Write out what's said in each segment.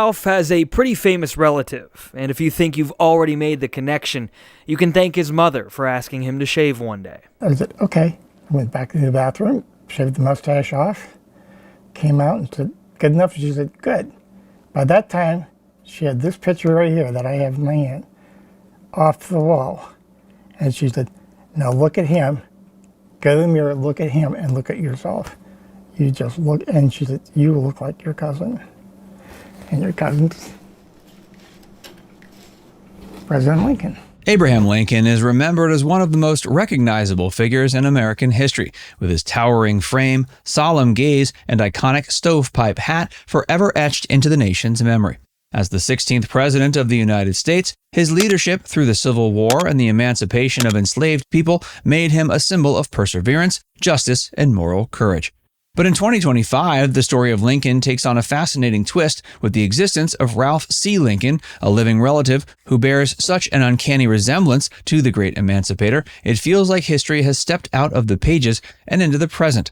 Ralph has a pretty famous relative, and if you think you've already made the connection, you can thank his mother for asking him to shave one day. I said, okay. I went back to the bathroom, shaved the mustache off, came out and said, good enough? She said, good. By that time, she had this picture right here that I have in my hand off the wall. And she said, now look at him, go to the mirror, look at him, and look at yourself. You just look, and she said, you look like your cousin. And your cousin's President Lincoln. Abraham Lincoln is remembered as one of the most recognizable figures in American history, with his towering frame, solemn gaze, and iconic stovepipe hat forever etched into the nation's memory. As the 16th President of the United States, his leadership through the Civil War and the emancipation of enslaved people made him a symbol of perseverance, justice, and moral courage. But in 2025, the story of Lincoln takes on a fascinating twist with the existence of Ralph C. Lincoln, a living relative who bears such an uncanny resemblance to the great emancipator, it feels like history has stepped out of the pages and into the present.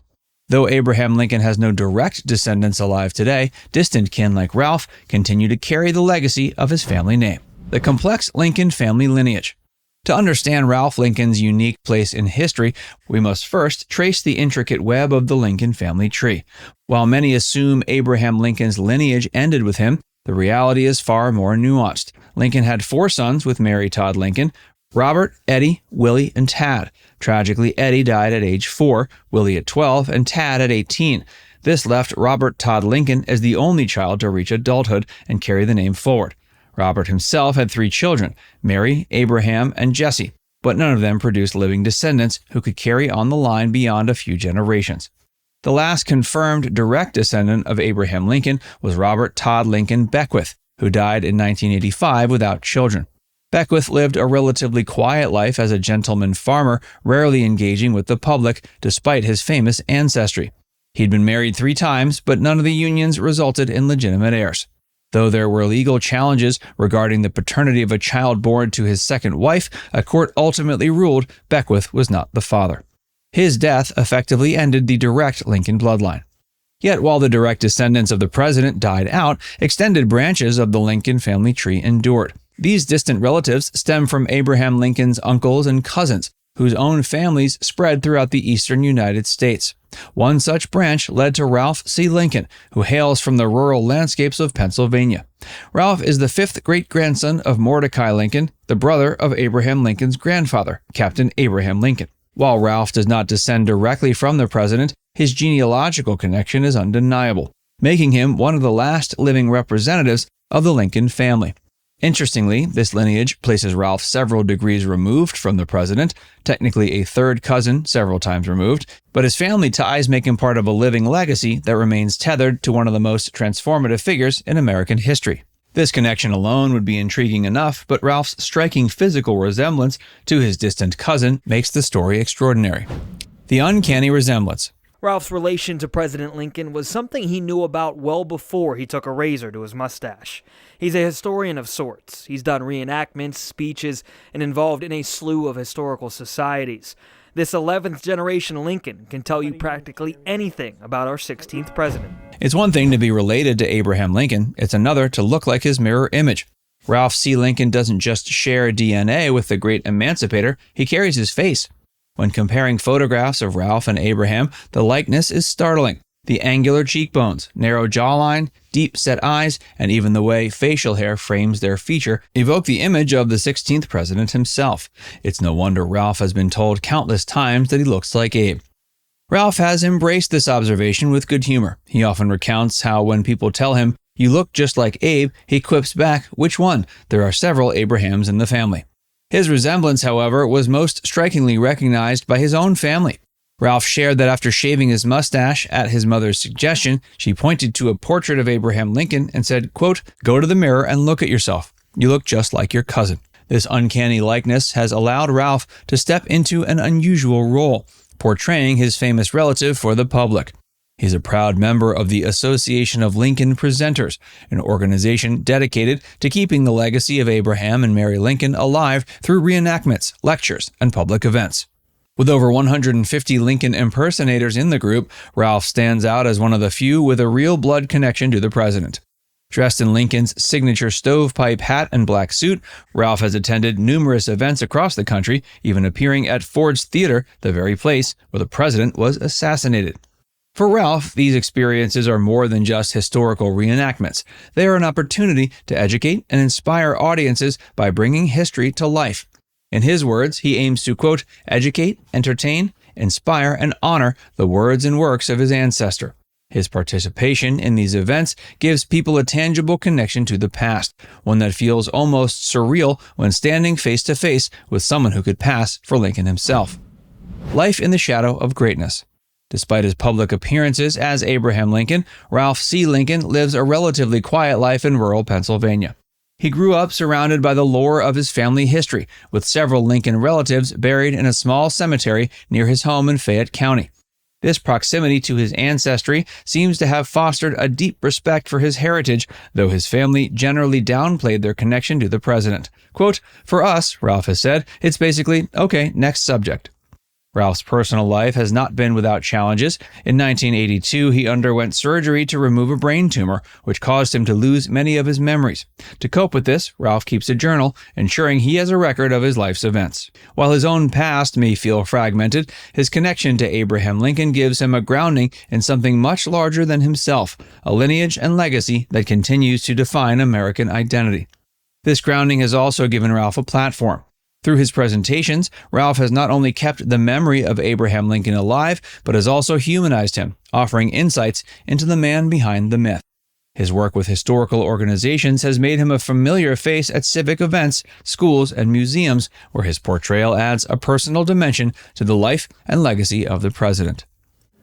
Though Abraham Lincoln has no direct descendants alive today, distant kin like Ralph continue to carry the legacy of his family name, the complex Lincoln family lineage. To understand Ralph Lincoln's unique place in history, we must first trace the intricate web of the Lincoln family tree. While many assume Abraham Lincoln's lineage ended with him, the reality is far more nuanced. Lincoln had 4 sons with Mary Todd Lincoln: Robert, Eddie, Willie, and Tad. Tragically, Eddie died at age 4, Willie at 12, and Tad at 18. This left Robert Todd Lincoln as the only child to reach adulthood and carry the name forward. Robert himself had 3 children, Mary, Abraham, and Jesse, but none of them produced living descendants who could carry on the line beyond a few generations. The last confirmed direct descendant of Abraham Lincoln was Robert Todd Lincoln Beckwith, who died in 1985 without children. Beckwith lived a relatively quiet life as a gentleman farmer, rarely engaging with the public despite his famous ancestry. He'd been married 3 times, but none of the unions resulted in legitimate heirs. Though there were legal challenges regarding the paternity of a child born to his second wife, a court ultimately ruled Beckwith was not the father. His death effectively ended the direct Lincoln bloodline. Yet while the direct descendants of the president died out, extended branches of the Lincoln family tree endured. These distant relatives stem from Abraham Lincoln's uncles and cousins, whose own families spread throughout the eastern United States. One such branch led to Ralph C. Lincoln, who hails from the rural landscapes of Pennsylvania. Ralph is the 5th great-grandson of Mordecai Lincoln, the brother of Abraham Lincoln's grandfather, Captain Abraham Lincoln. While Ralph does not descend directly from the president, his genealogical connection is undeniable, making him one of the last living representatives of the Lincoln family. Interestingly, this lineage places Ralph several degrees removed from the president, technically a 3rd cousin several times removed, but his family ties make him part of a living legacy that remains tethered to one of the most transformative figures in American history. This connection alone would be intriguing enough, but Ralph's striking physical resemblance to his distant cousin makes the story extraordinary. The Uncanny Resemblance. Ralph's relation to President Lincoln was something he knew about well before he took a razor to his mustache. He's a historian of sorts. He's done reenactments, speeches, and involved in a slew of historical societies. This 11th generation Lincoln can tell you practically anything about our 16th president. It's one thing to be related to Abraham Lincoln, it's another to look like his mirror image. Ralph C. Lincoln doesn't just share DNA with the great emancipator, he carries his face. When comparing photographs of Ralph and Abraham, the likeness is startling. The angular cheekbones, narrow jawline, deep-set eyes, and even the way facial hair frames their feature evoke the image of the 16th president himself. It's no wonder Ralph has been told countless times that he looks like Abe. Ralph has embraced this observation with good humor. He often recounts how when people tell him, "You look just like Abe," he quips back, "Which one? There are several Abrahams in the family." His resemblance, however, was most strikingly recognized by his own family. Ralph shared that after shaving his mustache at his mother's suggestion, she pointed to a portrait of Abraham Lincoln and said, quote, "Go to the mirror and look at yourself. You look just like your cousin." This uncanny likeness has allowed Ralph to step into an unusual role, portraying his famous relative for the public. He's a proud member of the Association of Lincoln Presenters, an organization dedicated to keeping the legacy of Abraham and Mary Lincoln alive through reenactments, lectures, and public events. With over 150 Lincoln impersonators in the group, Ralph stands out as one of the few with a real blood connection to the president. Dressed in Lincoln's signature stovepipe hat and black suit, Ralph has attended numerous events across the country, even appearing at Ford's Theater, the very place where the president was assassinated. For Ralph, these experiences are more than just historical reenactments. They are an opportunity to educate and inspire audiences by bringing history to life. In his words, he aims to, quote, educate, entertain, inspire, and honor the words and works of his ancestor. His participation in these events gives people a tangible connection to the past, one that feels almost surreal when standing face to face with someone who could pass for Lincoln himself. Life in the shadow of greatness. Despite his public appearances as Abraham Lincoln, Ralph C. Lincoln lives a relatively quiet life in rural Pennsylvania. He grew up surrounded by the lore of his family history, with several Lincoln relatives buried in a small cemetery near his home in Fayette County. This proximity to his ancestry seems to have fostered a deep respect for his heritage, though his family generally downplayed their connection to the president. Quote, for us, Ralph has said, it's basically, okay, next subject. Ralph's personal life has not been without challenges. In 1982, he underwent surgery to remove a brain tumor, which caused him to lose many of his memories. To cope with this, Ralph keeps a journal, ensuring he has a record of his life's events. While his own past may feel fragmented, his connection to Abraham Lincoln gives him a grounding in something much larger than himself, a lineage and legacy that continues to define American identity. This grounding has also given Ralph a platform. Through his presentations, Ralph has not only kept the memory of Abraham Lincoln alive, but has also humanized him, offering insights into the man behind the myth. His work with historical organizations has made him a familiar face at civic events, schools, and museums, where his portrayal adds a personal dimension to the life and legacy of the president.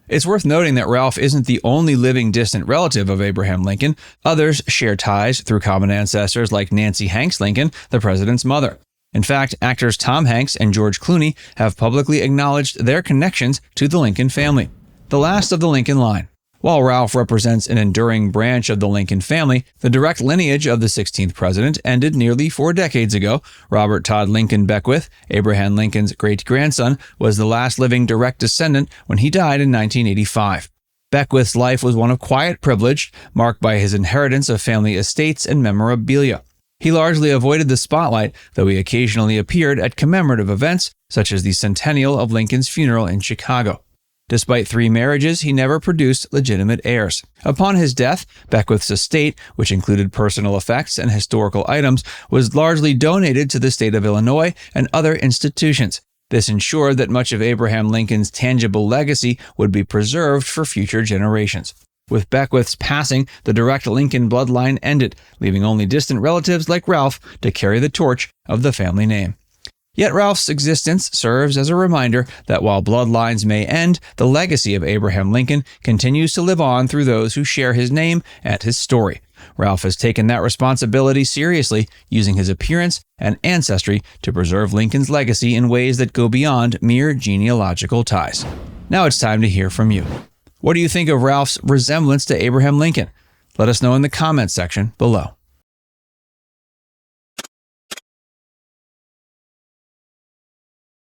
It's worth noting that Ralph isn't the only living distant relative of Abraham Lincoln. Others share ties through common ancestors like Nancy Hanks Lincoln, the president's mother. In fact, actors Tom Hanks and George Clooney have publicly acknowledged their connections to the Lincoln family, the last of the Lincoln line. While Ralph represents an enduring branch of the Lincoln family, the direct lineage of the 16th president ended nearly 4 decades ago. Robert Todd Lincoln Beckwith, Abraham Lincoln's great-grandson, was the last living direct descendant when he died in 1985. Beckwith's life was one of quiet privilege, marked by his inheritance of family estates and memorabilia. He largely avoided the spotlight, though he occasionally appeared at commemorative events, such as the centennial of Lincoln's funeral in Chicago. Despite 3 marriages, he never produced legitimate heirs. Upon his death, Beckwith's estate, which included personal effects and historical items, was largely donated to the state of Illinois and other institutions. This ensured that much of Abraham Lincoln's tangible legacy would be preserved for future generations. With Beckwith's passing, the direct Lincoln bloodline ended, leaving only distant relatives like Ralph to carry the torch of the family name. Yet Ralph's existence serves as a reminder that while bloodlines may end, the legacy of Abraham Lincoln continues to live on through those who share his name and his story. Ralph has taken that responsibility seriously, using his appearance and ancestry to preserve Lincoln's legacy in ways that go beyond mere genealogical ties. Now it's time to hear from you. What do you think of Ralph's resemblance to Abraham Lincoln? Let us know in the comments section below.